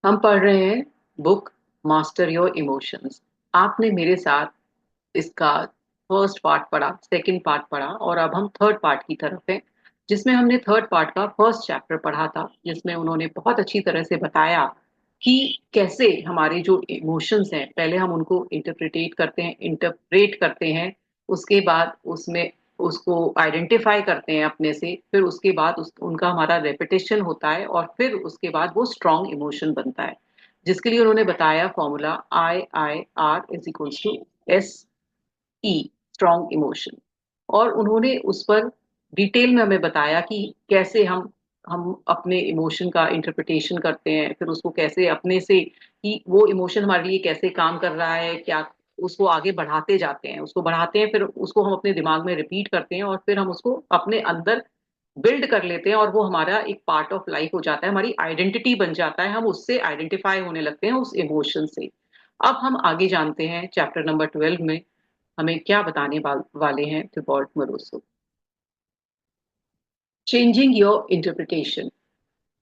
हम पढ़ रहे हैं बुक मास्टर योर इमोशंस। आपने मेरे साथ इसका फर्स्ट पार्ट पढ़ा, सेकंड पार्ट पढ़ा और अब हम थर्ड पार्ट की तरफ हैं, जिसमें हमने थर्ड पार्ट का फर्स्ट चैप्टर पढ़ा था, जिसमें उन्होंने बहुत अच्छी तरह से बताया कि कैसे हमारे जो इमोशंस हैं पहले हम उनको इंटरप्रेट करते हैं, उसके बाद उसमें उसको आइडेंटिफाई करते हैं अपने से, फिर उसके बाद उनका हमारा रेपिटेशन होता है और फिर उसके बाद वो स्ट्रॉन्ग इमोशन बनता है, जिसके लिए उन्होंने बताया फॉर्मूला IIR = S ई, स्ट्रॉन्ग इमोशन। और उन्होंने उस पर डिटेल में हमें बताया कि कैसे हम अपने इमोशन का इंटरप्रिटेशन करते हैं, फिर उसको कैसे अपने से कि वो इमोशन हमारे लिए कैसे काम कर रहा है, क्या उसको आगे बढ़ाते जाते हैं, उसको बढ़ाते हैं, फिर उसको हम अपने दिमाग में रिपीट करते हैं और फिर हम उसको अपने अंदर बिल्ड कर लेते हैं और वो हमारा एक पार्ट ऑफ लाइफ हो जाता है, हमारी आइडेंटिटी बन जाता है, हम उससे आइडेंटिफाई होने लगते हैं उस इमोशन से। अब हम आगे जानते हैं चैप्टर नंबर 12 में हमें क्या बताने वाले हैं Thibault Maroso. Changing your interpretation.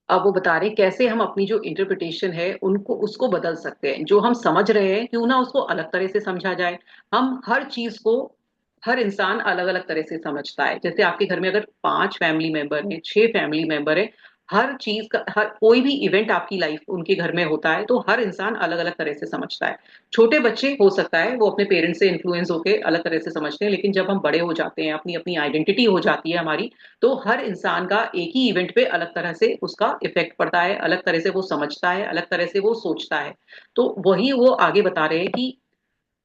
अब वो बता रहे हैं कैसे हम अपनी जो इंटरप्रिटेशन है उनको उसको बदल सकते हैं, जो हम समझ रहे हैं क्यों ना उसको अलग तरह से समझा जाए। हम हर चीज को, हर इंसान अलग अलग तरह से समझता है। जैसे आपके घर में अगर 5 फैमिली मेंबर हैं, 6 फैमिली मेंबर है, हर चीज का, हर कोई भी इवेंट आपकी लाइफ उनके घर में होता है तो हर इंसान अलग अलग तरह से समझता है। छोटे बच्चे हो सकता है वो अपने पेरेंट्स से इन्फ्लुएंस होकर अलग तरह से समझते हैं, लेकिन जब हम बड़े हो जाते हैं, अपनी अपनी आइडेंटिटी हो जाती है हमारी, तो हर इंसान का एक ही इवेंट पे अलग तरह से उसका इफेक्ट पड़ता है, अलग तरह से वो समझता है, अलग तरह से वो सोचता है। तो वही वो आगे बता रहे हैं कि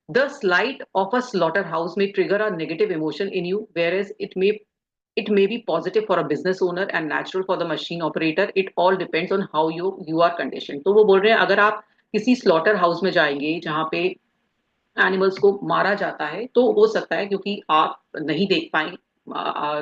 the slight of a slaughterhouse may trigger a negative emotion in you, whereas it may be positive for a business owner and natural for the machine operator. It all depends on how you are conditioned. तो वो बोल रहे हैं अगर आप किसी slaughter house में जाएंगे जहां पे एनिमल्स को मारा जाता है, तो हो सकता है क्योंकि आप नहीं देख पाए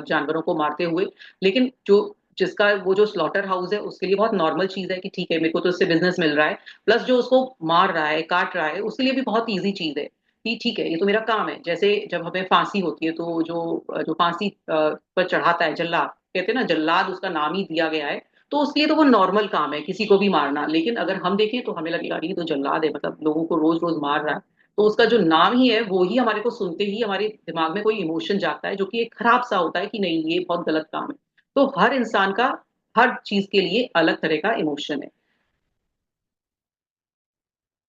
जानवरों को मारते हुए, लेकिन जो जिसका वो जो स्लॉटर हाउस है उसके लिए बहुत नॉर्मल चीज है कि ठीक है, मेरे को तो इससे बिजनेस मिल रहा है। प्लस जो उसको मार रहा है, काट रहा है, उसके लिए भी बहुत ईजी चीज है कि ठीक है, ये तो मेरा काम है। जैसे जब हमें फांसी होती है तो जो जो फांसी पर चढ़ाता है जल्लाद, कहते हैं ना जल्लाद उसका नाम ही दिया गया है, तो उसके लिए तो वो नॉर्मल काम है किसी को भी मारना। लेकिन अगर हम देखें तो हमें लगेगा ये तो जल्लाद है, मतलब लोगों को रोज रोज मार रहा है, तो उसका जो नाम ही है वो ही हमारे को सुनते ही हमारे दिमाग में कोई इमोशन जाता है जो कि एक खराब सा होता है कि नहीं ये बहुत गलत काम है। तो हर इंसान का हर चीज के लिए अलग तरह का इमोशन है।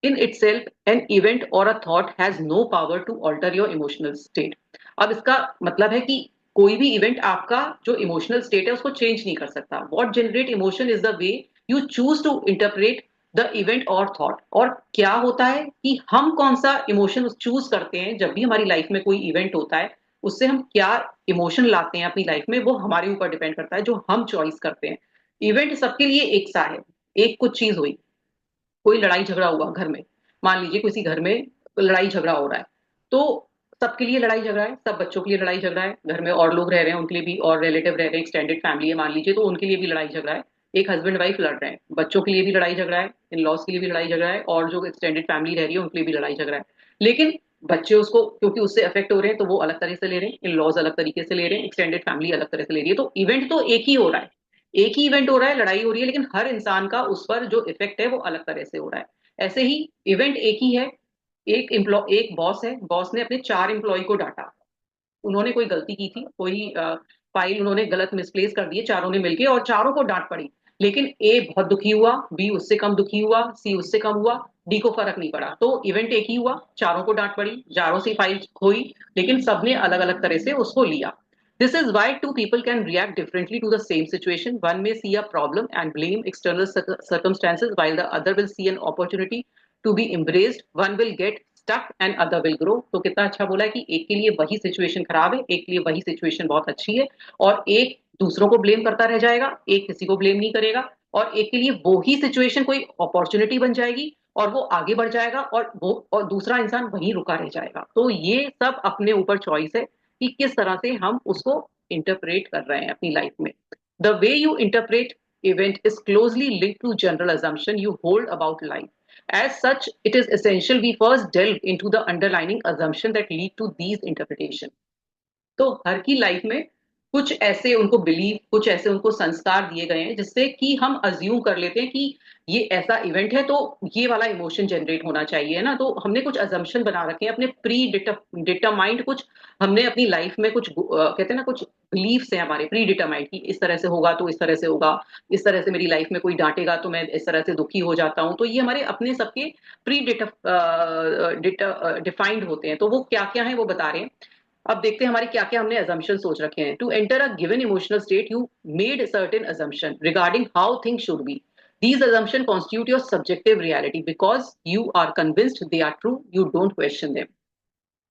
In itself an event or a thought has no power to alter your emotional state. अब इसका मतलब है कि कोई भी इवेंट आपका जो इमोशनल स्टेट है उसको चेंज नहीं कर सकता। What generate emotion is the way you choose to interpret the event or thought. और क्या होता है कि हम कौन सा इमोशन चूज करते हैं जब भी हमारी लाइफ में कोई इवेंट होता है, उससे हम क्या इमोशन लाते हैं अपनी लाइफ में, वो हमारे ऊपर डिपेंड करता है, जो हम चॉइस करते हैं। इवेंट सबके लिए एक सा है। एक कुछ चीज हुई, कोई लड़ाई झगड़ा हुआ घर में, मान लीजिए किसी घर में लड़ाई झगड़ा हो रहा है, तो सबके लिए लड़ाई झगड़ा है, सब बच्चों के लिए लड़ाई झगड़ा है, घर में और लोग रह रहे हैं उनके लिए भी, और रिलेटिव रह रहे हैं, एक्सटेंडेड फैमिली है मान लीजिए, तो उनके लिए भी लड़ाई झगड़ा है। एक हस्बैंड वाइफ लड़ रहे हैं, बच्चों के लिए भी लड़ाई झगड़ा है, इन लॉज के लिए भी लड़ाई झगड़ा है, और जो एक्सटेंडेड फैमिली रह रही है उनके लिए भी लड़ाई झगड़ा है। लेकिन बच्चे उसको क्योंकि उससे अफेक्ट हो रहे हैं तो वो अलग तरह से ले रहे हैं, इन लॉज अलग तरीके से ले रहे हैं, एक्सटेंडेड फैमिली अलग तरह से ले रही है। तो इवेंट तो एक ही हो रहा है, एक ही इवेंट हो रहा है, लड़ाई हो रही है, लेकिन हर इंसान का उस पर जो इफेक्ट है वो अलग तरह से हो रहा है। ऐसे ही इवेंट एक ही है। एक बॉस है, बॉस ने अपने 4 एम्प्लॉय को डांटा, उन्होंने कोई गलती की थी, कोई फाइल उन्होंने गलत मिसप्लेस कर दी, चारों ने मिलके और चारों को डांट पड़ी। लेकिन ए बहुत दुखी हुआ, बी उससे कम दुखी हुआ, सी उससे कम हुआ, डी को फर्क नहीं पड़ा। तो इवेंट एक ही हुआ, चारों को डांट पड़ी, चारों से फाइल हुई, लेकिन सबने अलग अलग तरह से उसको लिया। This is why two people can react differently to the same situation. One may see a problem and blame external circumstances, while the other will see an opportunity to be embraced. One will get stuck and other will grow. तो कितना अच्छा बोला है कि एक के लिए वही सिचुएशन खराब है, एक के लिए वही सिचुएशन बहुत अच्छी है, और एक दूसरों को ब्लेम करता रह जाएगा, एक किसी को ब्लेम नहीं करेगा, और एक के लिए वो ही सिचुएशन कोई अपॉर्चुनिटी बन जाएगी और वो आगे बढ़ जाएगा, और दूसरा इंसान वहीं रुका रह जाएगा। तो ये सब अपने ऊपर चॉइस है कि किस तरह से हम उसको इंटरप्रेट कर रहे हैं अपनी लाइफ में। The way you interpret event is closely linked to general assumption you hold about life. As such, it is essential we first delve into the underlying assumption that lead to these interpretation. तो हर की life में कुछ ऐसे उनको believe, कुछ ऐसे उनको संस्कार दिए गए हैं जिससे कि हम अज्यूम कर लेते हैं कि ये ऐसा इवेंट है तो ये वाला इमोशन जनरेट होना चाहिए, है ना। तो हमने कुछ अजम्पशन बना रखे हैं अपने प्री डिटरमाइंड, कुछ हमने अपनी लाइफ में कुछ कहते हैं ना, कुछ बिलीफ्स हैं हमारे प्री डिटरमाइंड की इस तरह से होगा तो इस तरह से होगा, इस तरह से मेरी लाइफ में कोई डांटेगा तो मैं इस तरह से दुखी हो जाता हूँ। तो ये हमारे अपने सबके प्री डिफाइंड होते हैं। तो वो क्या क्या है वो बता रहे हैं। अब देखते हैं हमारे क्या क्या हमने assumption सोच रखे हैं। To enter a given emotional state you made certain assumption regarding how things should be. These assumptions constitute your subjective reality because you are convinced they are true. You don't question them.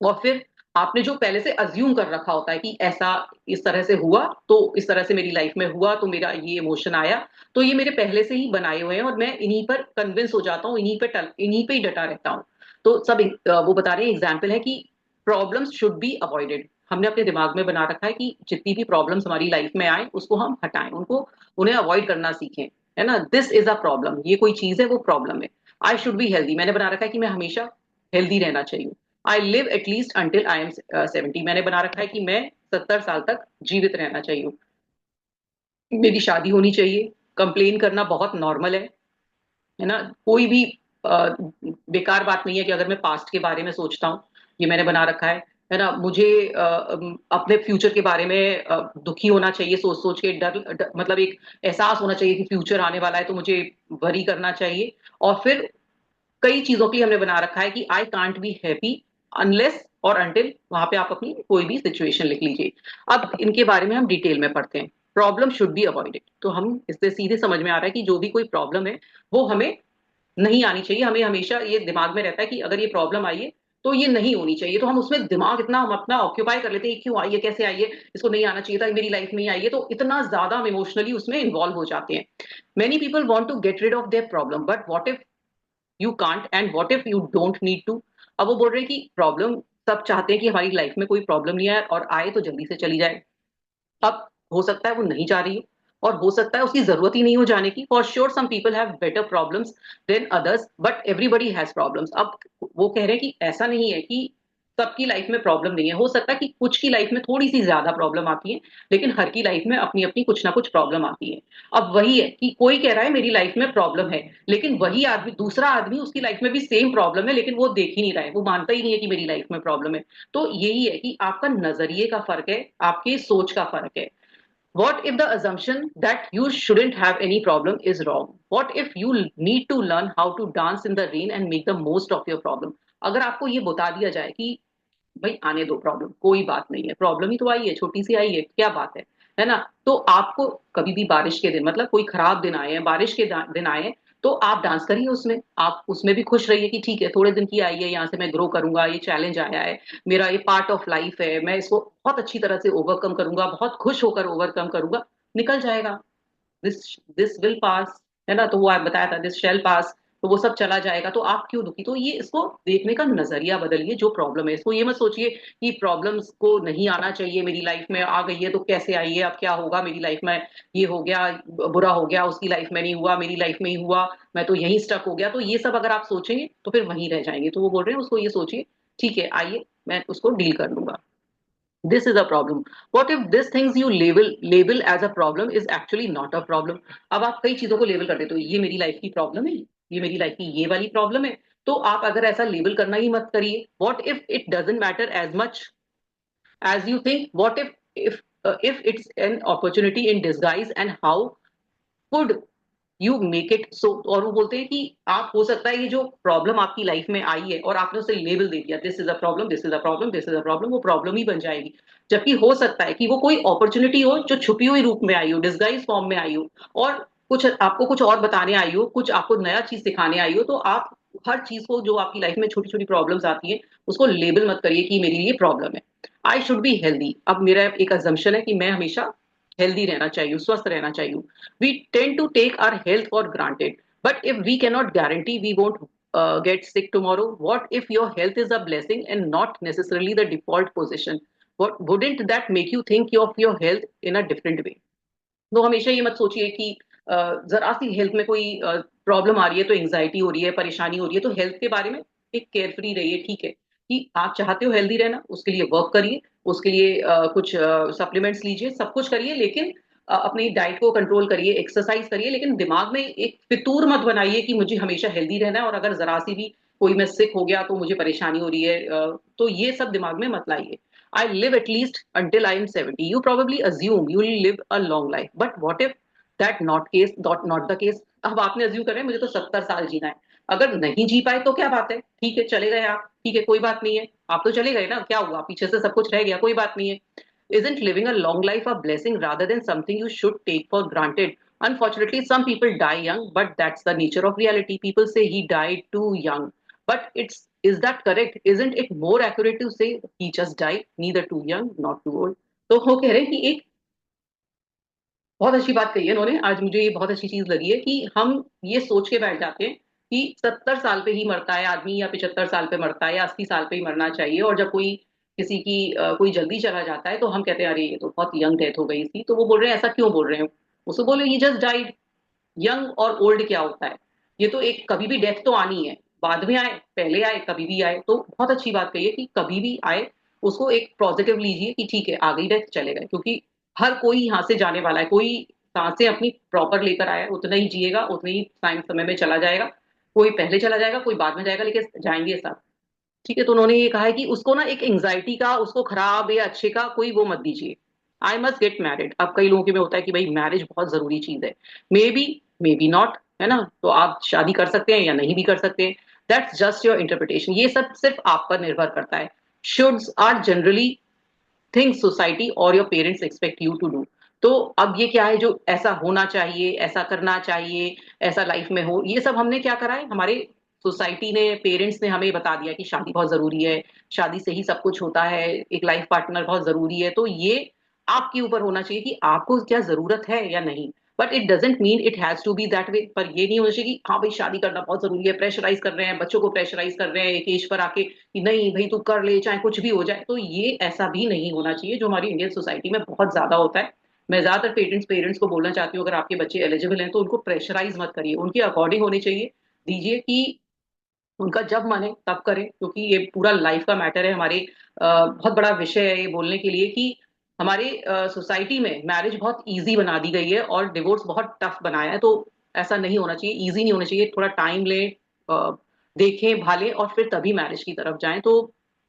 और फिर आपने जो पहले से assume कर रखा होता है कि ऐसा इस तरह से हुआ तो इस तरह से मेरी लाइफ में हुआ तो मेरा ये इमोशन आया, तो ये मेरे पहले से ही बनाए हुए हैं और मैं इन्हीं पर कन्विंस हो जाता हूँ, इन्हीं पे ही डटा रहता हूँ। तो सब वो बता रहे हैं, एग्जाम्पल है कि प्रॉब्लम्स शुड बी अवॉइडेड। हमने अपने दिमाग में बना रखा है कि जितनी भी प्रॉब्लम्स हमारी लाइफ में आए उसको हम हटाएं, उनको उन्हें अवॉइड करना सीखें, है ना। दिस इज अ प्रॉब्लम, ये कोई चीज है, वो प्रॉब्लम है। आई शुड बी हेल्दी, मैंने बना रखा है कि मैं हमेशा हेल्दी रहना चाहिए। I live at least until I am 70, मैंने बना रखा है कि मैं 70 साल तक जीवित रहना चाहिए। मेरी शादी होनी चाहिए। कंप्लेन करना बहुत नॉर्मल है ना। कोई भी बेकार बात नहीं है कि अगर मैं पास्ट के बारे में सोचता हूँ, ये मैंने बना रखा है ना। मुझे अपने फ्यूचर के बारे में दुखी होना चाहिए, सोच सोच के मतलब एक एहसास होना चाहिए कि फ्यूचर आने वाला है तो मुझे वरी करना चाहिए। और फिर कई चीजों के लिए हमने बना रखा है कि I can't be happy unless और अनटिल, वहां पे आप अपनी कोई भी सिचुएशन लिख लीजिए। अब इनके बारे में हम डिटेल में पढ़ते हैं। प्रॉब्लम शुड बी अवॉइडेड, तो हम इससे सीधे समझ में आ रहा है कि जो भी कोई प्रॉब्लम है वो हमें नहीं आनी चाहिए। हमें हमेशा ये दिमाग में रहता है कि अगर ये प्रॉब्लम आई है तो ये नहीं होनी चाहिए। तो हम उसमें दिमाग इतना हम अपना ऑक्यूपाई कर लेते हैं, क्यों आई है, कैसे आई है, इसको नहीं आना चाहिए था, मेरी लाइफ में ही आई है, तो इतना ज्यादा हम इमोशनली उसमें इन्वॉल्व हो जाते हैं। Many people want to get rid of their problem but what if you can't and what if you don't need to. अब वो बोल रहे हैं कि प्रॉब्लम सब चाहते हैं कि हमारी लाइफ में कोई प्रॉब्लम नहीं आए और आए तो जल्दी से चली जाए। अब हो सकता है वो नहीं जा रही है और हो सकता है उसकी जरूरत ही नहीं हो जाने की। For sure some people have better problems than others but everybody has problems. अब वो कह रहे हैं कि ऐसा नहीं है कि सबकी लाइफ में प्रॉब्लम नहीं है। हो सकता है कि कुछ की लाइफ में थोड़ी सी ज्यादा प्रॉब्लम आती है, लेकिन हर की लाइफ में अपनी अपनी कुछ ना कुछ प्रॉब्लम आती है। अब वही है कि कोई कह रहा है मेरी लाइफ में प्रॉब्लम है, लेकिन वही आदमी, दूसरा आदमी, उसकी लाइफ में भी सेम प्रॉब्लम है, लेकिन वो देख ही नहीं रहा है, वो मानता ही नहीं है कि मेरी लाइफ में प्रॉब्लम है। तो यही है कि आपका नजरिए का फर्क है, आपकी सोच का फर्क है। What if the assumption that you shouldn't have any problem is wrong? What if you need to learn how to dance in the rain and make the most of your problem? अगर आपको ये बता दिया जाए कि भाई आने दो प्रॉब्लम, कोई बात नहीं है, प्रॉब्लम ही तो आई है, छोटी सी आई है, क्या बात है ना। तो आपको कभी भी बारिश के दिन, मतलब कोई खराब दिन आए हैं, बारिश के दिन आए हैं, तो आप डांस करिए उसमें, आप उसमें भी खुश रहिए कि ठीक है थोड़े दिन की आई है, यहाँ से मैं ग्रो करूंगा, ये चैलेंज आया है, मेरा ये पार्ट ऑफ लाइफ है, मैं इसको बहुत अच्छी तरह से ओवरकम करूंगा, बहुत खुश होकर ओवरकम करूंगा, निकल जाएगा। दिस दिस विल पास, है ना। तो वो आप बताया था दिस शेल पास, तो वो सब चला जाएगा, तो आप क्यों दुखी। तो ये इसको देखने का नजरिया बदलिए, जो प्रॉब्लम है इसको ये मत सोचिए कि प्रॉब्लम्स को नहीं आना चाहिए, मेरी लाइफ में आ गई है तो कैसे आई है, अब क्या होगा मेरी लाइफ में, ये हो गया, बुरा हो गया, उसकी लाइफ में नहीं हुआ, मेरी लाइफ में ही हुआ, मैं तो यहीं स्टक हो गया। तो ये सब अगर आप सोचेंगे तो फिर वहीं रह जाएंगे। तो वो बोल रहे हैं उसको ये सोचिए, ठीक है आइए मैं उसको डील कर लूंगा। This is a problem. What if these things you label as a problem is actually not a problem? अब आप कई चीजों को लेबल कर देते हो, ये मेरी लाइफ की प्रॉब्लम है, ये मेरी लाइफ की ये वाली प्रॉब्लम है। तो आप अगर ऐसा लेबल करना ही मत करिए। What if it doesn't matter as much as you think? What if it's an opportunity in disguise and how could you make it so. और वो बोलते हैं कि आप, हो सकता है ये जो प्रॉब्लम आपकी लाइफ में आई है और आपने उसे लेबल दे दिया, this is a problem, this is a problem, this is a problem, वो प्रॉब्लम ही बन जाएगी। जबकि हो सकता है कि वो कोई अपॉर्चुनिटी हो जो छुपी हुई रूप में आई हो, डिस्गाइज फॉर्म में आई हो, और कुछ आपको कुछ और बताने आई हो, कुछ आपको नया चीज सिखाने आई हो। तो आप हर चीज को, जो आपकी लाइफ में छोटी छोटी प्रॉब्लम्स आती है, उसको लेबल मत करिए कि मेरे लिए प्रॉब्लम है। आई शुड बी हेल्दी, अब मेरा एक अजम्पशन है कि मैं हमेशा हेल्दी रहना चाहिए, स्वस्थ रहना चाहिए। We tend to take our health for granted, but if we cannot guarantee we won't get sick tomorrow, what if your health is a blessing and not necessarily the default position? What wouldn't that make you think of your health in a different way? तो हमेशा ये मत सोचिए कि जरा सी health में कोई problem आ रही है तो एंग्जाइटी हो रही है, परेशानी हो रही है, तो हेल्थ के बारे में एक केयरफ्री रहिए, ठीक है। कि आप चाहते हो हेल्दी रहना, उसके लिए वर्क करिए, उसके लिए कुछ सप्लीमेंट्स लीजिए, सब कुछ करिए, लेकिन अपनी डाइट को कंट्रोल करिए, एक्सरसाइज करिए, लेकिन दिमाग में एक फितूर मत बनाइए कि मुझे हमेशा हेल्दी रहना है और अगर जरा सी भी कोई मैं सिक हो गया तो मुझे परेशानी हो रही है। तो ये सब दिमाग में मत लाइए। I live at least until I am 70। You probably assume you will live a long life, but what if that not the case. अब आपने अज्यूम कर रहे हैं मुझे तो 70 साल जीना है। अगर नहीं जी पाए तो क्या बात है, ठीक है चले गए आप, ठीक है कोई बात नहीं है, आप तो चले गए ना, क्या हुआ, पीछे से सब कुछ रह गया, कोई बात नहीं है। Isn't living a long life a blessing rather than something you should take for granted? Unfortunately, some people die young, but that's the nature of reality. People say he died too young, but it's is that correct? Isn't it more accurate to say he just died, neither too young, not too old? तो वो कह रहे हैं कि एक बहुत अच्छी बात कही है उन्होंने, आज मुझे ये बहुत अच्छी चीज लगी है कि हम ये सोच के बैठ जाते हैं कि 70 साल पे ही मरता है आदमी, या 75 साल पे मरता है, या 80 साल पे ही मरना चाहिए, और जब कोई किसी की कोई जल्दी चला जाता है तो हम कहते हैं अरे ये तो बहुत यंग डेथ हो गई थी। तो वो बोल रहे हैं ऐसा क्यों बोल रहे हैं, उसको बोले ही जस्ट डाइड। यंग और ओल्ड क्या होता है, ये तो एक कभी भी डेथ तो आनी है, बाद में आए पहले आए कभी भी आए। तो बहुत अच्छी बात कही है कि कभी भी आए उसको एक पॉजिटिव लीजिए कि ठीक है आ गई डेथ चले गए, क्योंकि हर कोई यहाँ से जाने वाला है, कोई सांसें अपनी प्रॉपर लेकर आया है उतना ही जिएगा, उतने ही टाइम समय में चला जाएगा। कोई पहले चला जाएगा कोई बाद में जाएगा, लेकिन जाएंगे सब। ठीक है, तो उन्होंने ये कहा है कि उसको ना एक एंग्जाइटी का, उसको खराब या अच्छे का कोई वो मत दीजिए। आई मस्ट गेट मैरिड, अब कई लोगों के में होता है कि भाई मैरिज बहुत जरूरी चीज है। मे बी नॉट, है ना, तो आप शादी कर सकते हैं या नहीं भी कर सकते हैं। दैट्स जस्ट योर इंटरप्रिटेशन, ये सब सिर्फ आप पर निर्भर करता है। Shoulds are generally things society और your parents expect you to do. तो अब ये क्या है जो ऐसा होना चाहिए, ऐसा करना चाहिए, ऐसा लाइफ में हो, ये सब हमने क्या करा है, हमारे सोसाइटी ने, पेरेंट्स ने हमें बता दिया कि शादी बहुत जरूरी है, शादी से ही सब कुछ होता है, एक लाइफ पार्टनर बहुत जरूरी है। तो ये आपके ऊपर होना चाहिए कि आपको क्या जरूरत है या नहीं। But it doesn't mean it has to be that way. पर ये नहीं होना चाहिए कि हाँ भाई शादी करना बहुत जरूरी है, प्रेशराइज कर रहे हैं बच्चों को, प्रेशराइज कर रहे हैं एक एज पर आके कि नहीं भाई तू कर ले चाहे कुछ भी हो जाए। तो ये ऐसा भी नहीं होना चाहिए जो हमारी इंडियन सोसाइटी में बहुत ज्यादा होता है। मैं ज्यादातर पेरेंट्स पेरेंट्स को बोलना चाहती हूँ, अगर आपके बच्चे एलिजिबल हैं तो उनको प्रेशराइज मत करिए, उनके अकॉर्डिंग होने चाहिए, दीजिए कि उनका जब मन है तब करें। क्योंकि ये पूरा लाइफ का मैटर है हमारे, बहुत बड़ा विषय है ये बोलने के लिए कि हमारे सोसाइटी में मैरिज बहुत इजी बना दी गई है और डिवोर्स बहुत टफ बनाया है। तो ऐसा नहीं होना चाहिए, इजी नहीं होना चाहिए, थोड़ा टाइम लें, देखें भालें और फिर तभी मैरिज की तरफ जाएं। तो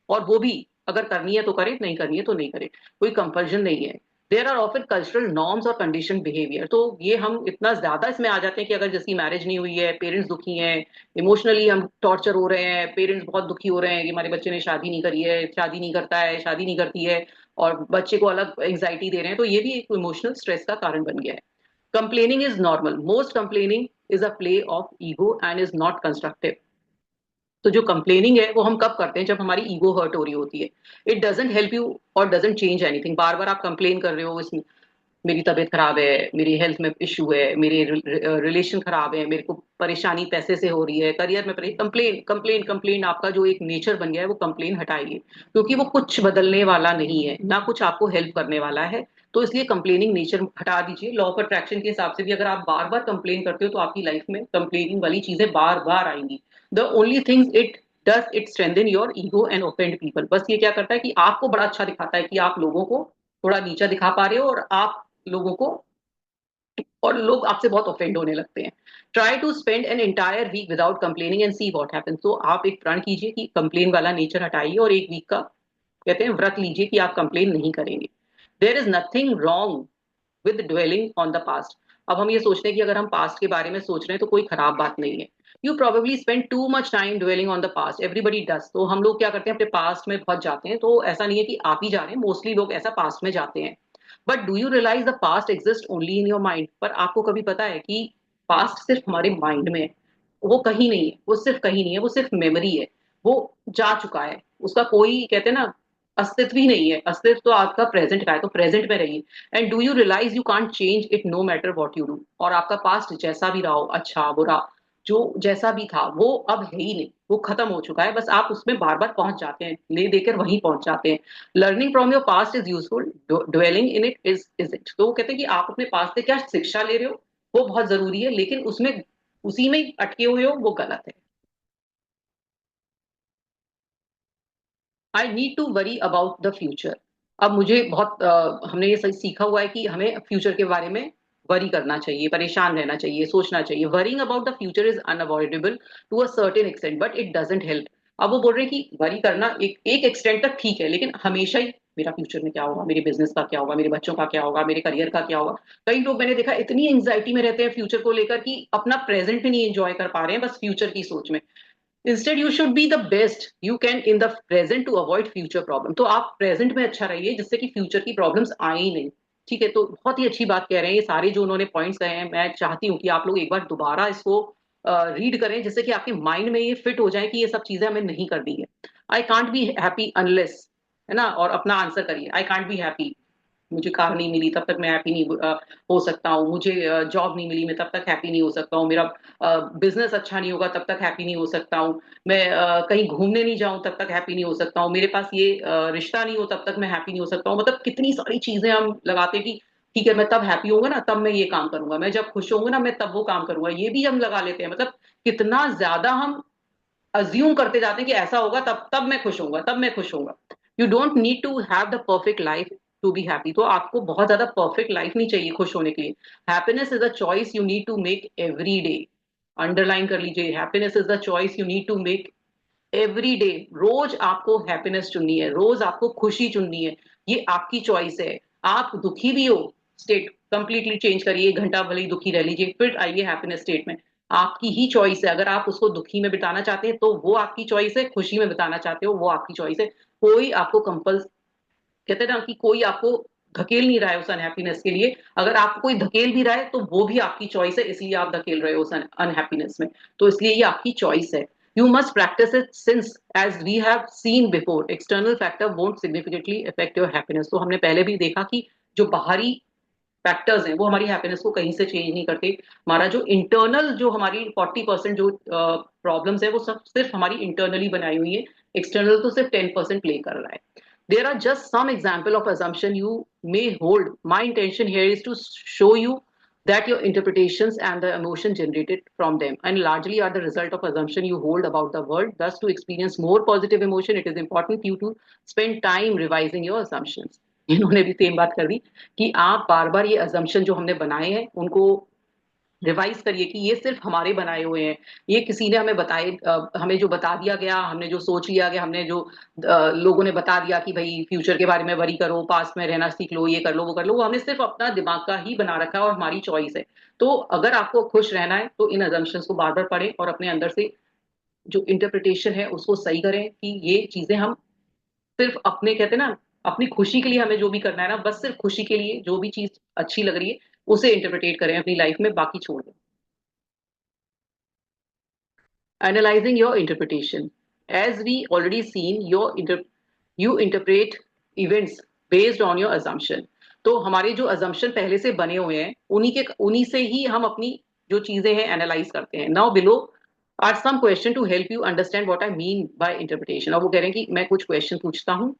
और वो भी अगर करनी है तो करें, नहीं करनी है तो नहीं करें, कोई कंपल्जन नहीं है। There are often cultural norms और कंडीशन बिहेवियर। तो ये हम इतना ज्यादा इसमें आ जाते हैं कि अगर जिसकी मैरिज नहीं हुई है, पेरेंट्स दुखी हैं, इमोशनली हम टॉर्चर हो रहे हैं, पेरेंट्स बहुत दुखी हो रहे हैं कि हमारे बच्चे ने शादी नहीं करी है, शादी नहीं करता है, शादी नहीं करती है, और बच्चे को अलग एंग्जाइटी दे रहे हैं, तो ये भी एक इमोशनल स्ट्रेस का कारण बन गया है। Complaining is normal, most complaining is a play of ego and is not constructive. तो जो कंप्लेनिंग है वो हम कब करते हैं, जब हमारी ईगो हर्ट हो रही होती है। इट डजेंट हेल्प यू और डजेंट चेंज एनीथिंग। बार बार आप कंप्लेन कर रहे हो, इस मेरी तबीयत खराब है, मेरी हेल्थ में इश्यू है, मेरे रिलेशन खराब है, मेरे को परेशानी पैसे से हो रही है, करियर में कंप्लेन कंप्लेन कंप्लेन, आपका जो एक नेचर बन गया है वो कंप्लेन हटाइए, क्योंकि वो कुछ बदलने वाला नहीं है, ना कुछ आपको हेल्प करने वाला है। तो इसलिए कंप्लेनिंग नेचर हटा दीजिए। लॉ ऑफ अट्रैक्शन के हिसाब से भी अगर आप बार बार कंप्लेन करते हो तो आपकी लाइफ में कंप्लेनिंग वाली चीजें बार बार आएंगी। The only things it does it strengthen your ego and offend people. बस ये क्या करता है कि आपको बड़ा अच्छा दिखाता है कि आप लोगों को थोड़ा नीचा दिखा पा रहे हो, और आप लोगों को, और लोग आपसे बहुत ऑफेंड होने लगते हैं। Try to spend an entire week without complaining and see what happens. तो आप एक प्रण कीजिए कि कंप्लेन वाला नेचर हटाइए और एक वीक का कहते हैं व्रत लीजिए कि आप कंप्लेन नहीं करेंगे। There is nothing wrong with dwelling on the past. अब हम ये सोचते हैं कि अगर हम पास्ट के बारे में सोच रहे हैं तो कोई खराब बात नहीं है। You probably spend too much time dwelling on the past, everybody does. तो हम लोग क्या करते हैं अपने पास्ट में बहुत जाते हैं, तो ऐसा नहीं है कि आप ही जा रहे हैं, मोस्टली लोग ऐसा पास्ट में जाते हैं। But do you realise the past exist only in your mind. पर आपको कभी पता है कि पास्ट सिर्फ हमारे माइंड में है, वो कहीं नहीं है, वो सिर्फ कहीं नहीं है, वो सिर्फ मेमोरी है। वो जा चुका है, उसका कोई कहते हैं ना अस्तित्व ही नहीं है। अस्तित्व तो आपका प्रेजेंट का है, तो प्रेजेंट में रहिए। And do you realise you can't change it no matter what you do. और आपका पास्ट जैसा भी रहा हो, अच्छा बुरा, जो जैसा भी था वो अब है ही नहीं, वो खत्म हो चुका है। बस आप उसमें बार बार पहुंच जाते हैं, ले देकर वहीं पहुंच जाते हैं। Learning from your past is useful, dwelling in it is it. तो वो कहते हैं कि आप अपने पास्ट से क्या शिक्षा ले रहे हो वो बहुत जरूरी है, लेकिन उसमें उसी में अटके हुए हो वो गलत है। I need to worry about the future. अब मुझे बहुत हमने ये सही सीखा हुआ है कि हमें फ्यूचर के बारे में वरी करना चाहिए, परेशान रहना चाहिए, सोचना चाहिए। Worrying about the future is unavoidable to a certain extent but it doesn't help. अब वो बोल रहे हैं कि वरी करना एक एक्सटेंट तक ठीक है, लेकिन हमेशा ही मेरा फ्यूचर में क्या होगा, मेरे बिजनेस का क्या होगा, मेरे बच्चों का क्या होगा, मेरे करियर का क्या होगा। कई लोग मैंने देखा इतनी एंग्जाइटी में रहते हैं फ्यूचर को लेकर कि अपना प्रेजेंट भी नहीं एंजॉय कर पा रहे हैं, बस फ्यूचर की सोच में। Instead you should be the best you can in the present to avoid future problem. तो आप प्रेजेंट में अच्छा रहिए जिससे कि फ्यूचर की प्रॉब्लम्स आए ही नहीं। ठीक है, तो बहुत ही अच्छी बात कह रहे हैं ये सारे जो उन्होंने पॉइंट्स कहे हैं। मैं चाहती हूँ कि आप लोग एक बार दोबारा इसको रीड करें जिससे कि आपके माइंड में ये फिट हो जाए कि ये सब चीजें हमें नहीं करनी है। I can't be happy unless, है ना, और अपना आंसर करिए। आई कांट बी हैप्पी, मुझे कार नहीं मिली तब तक मैं हैप्पी नहीं हो सकता हूँ। मुझे जॉब नहीं मिली मैं तब तक हैप्पी नहीं हो सकता हूँ। मेरा बिजनेस अच्छा नहीं होगा तब तक हैप्पी नहीं हो सकता हूँ। मैं कहीं घूमने नहीं जाऊं तब तक हैप्पी नहीं हो सकता हूँ। मेरे पास ये रिश्ता नहीं हो तब तक मैं हैप्पी नहीं हो सकता हूँ। मतलब कितनी सारी चीजें हम लगाते हैं कि ठीक है मैं तब हैप्पी होऊंगा ना, तब मैं ये काम करूंगा, मैं जब खुश होऊंगा ना मैं तब वो काम करूंगा, ये भी हम लगा लेते हैं। मतलब कितना ज्यादा हम अज्यूम करते जाते हैं कि ऐसा होगा तब तब मैं खुश होऊंगा, तब मैं खुश होऊंगा। You don't need to have the perfect life to be happy. तो आपको बहुत ज्यादा परफेक्ट लाइफ नहीं चाहिए खुश होने के लिए। Happiness is a choice you need to make every day. Underline कर लीजिए, happiness is the choice you need to make every day. रोज आपको हैप्पीनेस चुननी है, रोज आपको खुशी चुननी है, ये आपकी चॉइस है। आप दुखी भी हो, स्टेट कंप्लीटली चेंज करिए, 1 घंटा भले ही दुखी रह लीजिए, फिर आइए हैप्पीनेस स्टेट में। आपकी ही चॉइस है। अगर आप उसको दुखी में बिताना चाहते हैं तो वो आपकी चॉइस है, खुशी में बिताना चाहते हो वो आपकी चॉइस है। कोई आपको कंपल्स, कहते हैं ना कि कोई आपको धकेल नहीं रहा है उस अनहैप्पीनेस के लिए। अगर आपको कोई धकेल भी रहा है तो वो भी आपकी चॉइस है, इसलिए आप धकेल रहे हो उस अनहैप्पीनेस में। तो इसलिए ये आपकी चॉइस है। You must practise it since as we have seen before external factor won't significantly affect your happiness. तो हमने पहले भी देखा कि जो बाहरी फैक्टर्स हैं वो हमारी हैप्पीनेस को कहीं से चेंज नहीं करते। हमारा जो इंटरनल, जो हमारी 40% जो प्रॉब्लम्स है वो सब सिर्फ हमारी इंटरनली बनाई हुई है। एक्सटर्नल तो सिर्फ 10% प्ले कर रहा है। There are just some example of assumption you may hold. My intention here is to show you that your interpretations and the emotion generated from them and largely are the result of assumption you hold about the world. Thus, to experience more positive emotion, it is important for you to spend time revising your assumptions. इन्होंने भी same बात कर दी कि आप बार बार ये assumption जो हमने बनाए हैं उनको रिवाइज करिए कि ये सिर्फ हमारे बनाए हुए हैं। ये किसी ने हमें बताए, हमें जो बता दिया गया, हमने जो सोच लिया गया, हमने जो लोगों ने बता दिया कि भाई फ्यूचर के बारे में वरी करो, पास्ट में रहना सीख लो, ये कर लो वो कर लो, वो हमने सिर्फ अपना दिमाग का ही बना रखा है और हमारी चॉइस है। तो अगर आपको खुश रहना है तो इन अजम्पशंस को बार बार पढ़ें और अपने अंदर से जो इंटरप्रिटेशन है उसको सही करें कि ये चीजें हम सिर्फ अपने, कहते हैं ना, अपनी खुशी के लिए हमें जो भी करना है ना, बस सिर्फ खुशी के लिए जो भी चीज अच्छी लग रही है उसे इंटरप्रिटेट करें अपनी लाइफ में, बाकी छोड़ दें। Analyzing your interpretation. As we already seen, you interpret events based on your assumption. तो हमारे जो assumption पहले से बने हुए हैं उन्हीं से ही हम अपनी जो चीजें हैं एनालाइज करते हैं। Now below are some question to help you understand what I mean by interpretation. और वो कह रहे हैं कि मैं कुछ क्वेश्चन पूछता हूँ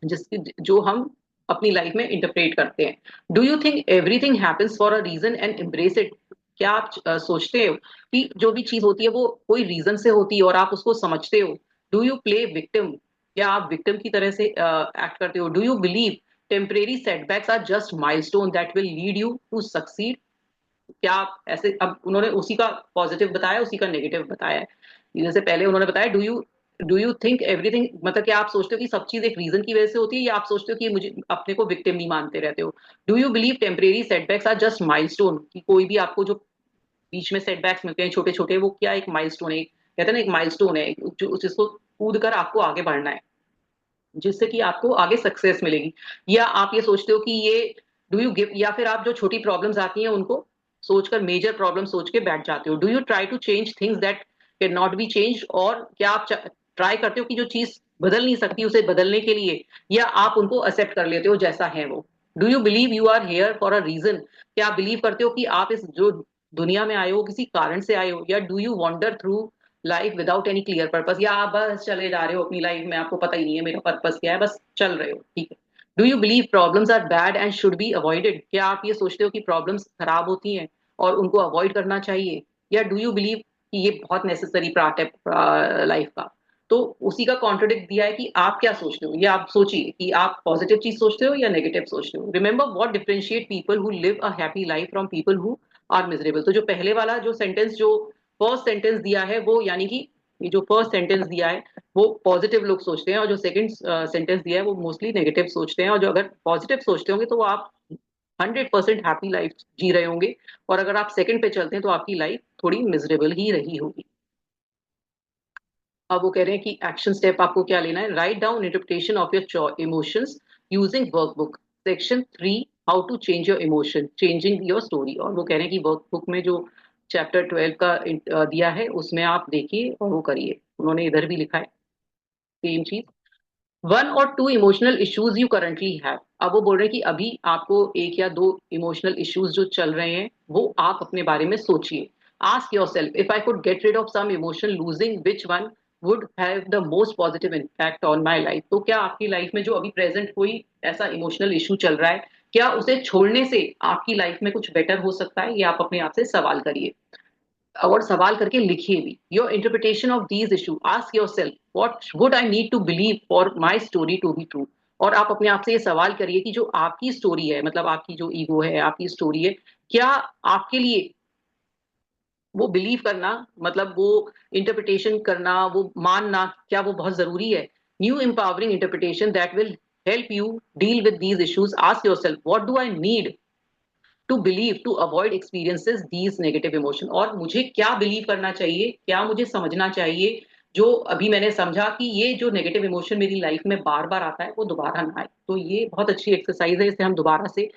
जिसकी जो हम अपनी लाइफ में इंटरप्रेट करते हैं। Do you think everything happens for a reason and embrace it? क्या आप सोचते हो कि जो भी चीज होती है वो कोई रीजन से होती है और आप उसको समझते हो? Do you play victim? क्या आप विक्टिम की तरह से एक्ट करते हो? Do you believe temporary setbacks are just milestone that will lead you to succeed? क्या आप ऐसे, अब उन्होंने उसी का पॉजिटिव बताया उसी का नेगेटिव बताया है। जैसे पहले उन्होंने बताया डू यू थिंक एवरीथिंग, मतलब कि आप सोचते हो कि सब चीज एक रीजन की वजह से होती है, या आप सोचते हो कि मुझे अपने को विक्टिम नहीं मानते रहते हो? Do you believe temporary setbacks are just milestone? कि कोई भी आपको जो बीच में सेटबैक्स मिलते हैं छोटे छोटे, वो क्या एक माइलस्टोन है, कहते हैं ना एक माइलस्टोन है जो जिसको कूद कर आपको आगे बढ़ना है, जिससे कि आपको आगे सक्सेस मिलेगी। या आप ये सोचते हो कि ये डू यू गिव, या फिर आप जो छोटी प्रॉब्लम्स आती हैं उनको सोचकर मेजर प्रॉब्लम सोच के बैठ जाते हो? Do you try to change things that can not be change? और क्या आप ट्राई करते हो कि जो चीज बदल नहीं सकती उसे बदलने के लिए, या आप उनको एक्सेप्ट कर लेते हो जैसा है वो? Do you believe you are here for a reason? क्या आप बिलीव करते हो कि आप इस जो दुनिया में आए हो किसी कारण से आए हो? या do you wander through life without any clear purpose? या आप बस चले जा रहे हो अपनी लाइफ में, आपको पता ही नहीं है मेरा पर्पस क्या है, बस चल रहे हो, ठीक है? Do you believe problems are bad and should be avoided? क्या आप ये सोचते हो कि प्रॉब्लम्स खराब होती हैं और उनको अवॉइड करना चाहिए? या डू यू बिलीव कि ये बहुत नेसेसरी पार्ट है लाइफ का? तो उसी का कॉन्ट्रडिक्ट दिया है कि आप क्या सोचते हो। ये आप सोचिए कि आप पॉजिटिव चीज सोचते हो या नेगेटिव सोचते हो। Remember what differentiate people who live a happy life from people who are miserable. तो जो पहले वाला जो सेंटेंस, जो फर्स्ट सेंटेंस दिया है, वो यानी कि ये जो फर्स्ट सेंटेंस दिया है वो पॉजिटिव लोग सोचते हैं, और जो सेकंड सेंटेंस दिया है वो मोस्टली नेगेटिव सोचते हैं। और जो अगर पॉजिटिव सोचते होंगे तो वो आप 100% हैप्पी लाइफ जी रहे होंगे, और अगर आप सेकंड पे चलते हैं तो आपकी लाइफ थोड़ी मिजरेबल ही रही होगी। अब वो कह रहे हैं कि एक्शन स्टेप आपको क्या लेना है। Write down interpretation of your emotions using workbook section 3, how to change your emotion changing your story. और वो कह रहे हैं कि वर्कबुक में जो चैप्टर 12 का दिया है उसमें आप देखिए और वो करिए। उन्होंने इधर भी लिखा है सेम चीज। 1 और 2 emotional issues you currently have. अब वो बोल रहे हैं कि अभी आपको 1 या 2 इमोशनल इश्यूज जो चल रहे हैं वो आप अपने बारे में सोचिए। Ask yourself, if I could get rid of some emotion, losing which one would have the most positive impact on my life. तो क्या आपकी लाइफ में जो अभी प्रेजेंट कोई ऐसा इमोशनल इशू चल रहा है, क्या उसे छोड़ने से आपकी लाइफ में कुछ बेटर हो सकता है? ये आप अपने आप से सवाल करिए और सवाल करके लिखिए भी। Your interpretation of these issue, ask yourself what would I need to believe for my story to be true. और आप अपने आप से ये सवाल करिए कि जो आपकी स्टोरी है, मतलब आपकी जो ईगो है, आपकी स्टोरी है, क्या आपके लिए वो बिलीव करना, मतलब वो इंटरप्रिटेशन करना, वो मानना, क्या वो बहुत जरूरी है? New empowering interpretation that will help you deal with these issues. Ask yourself what do I need to believe to avoid experiences these negative emotion. और मुझे क्या बिलीव करना चाहिए, क्या मुझे समझना चाहिए जो अभी मैंने समझा कि ये जो नेगेटिव इमोशन मेरी लाइफ में बार बार आता है वो दोबारा ना आए। तो ये बहुत अच्छी एक्सरसाइज है, इसे हम दोबारा से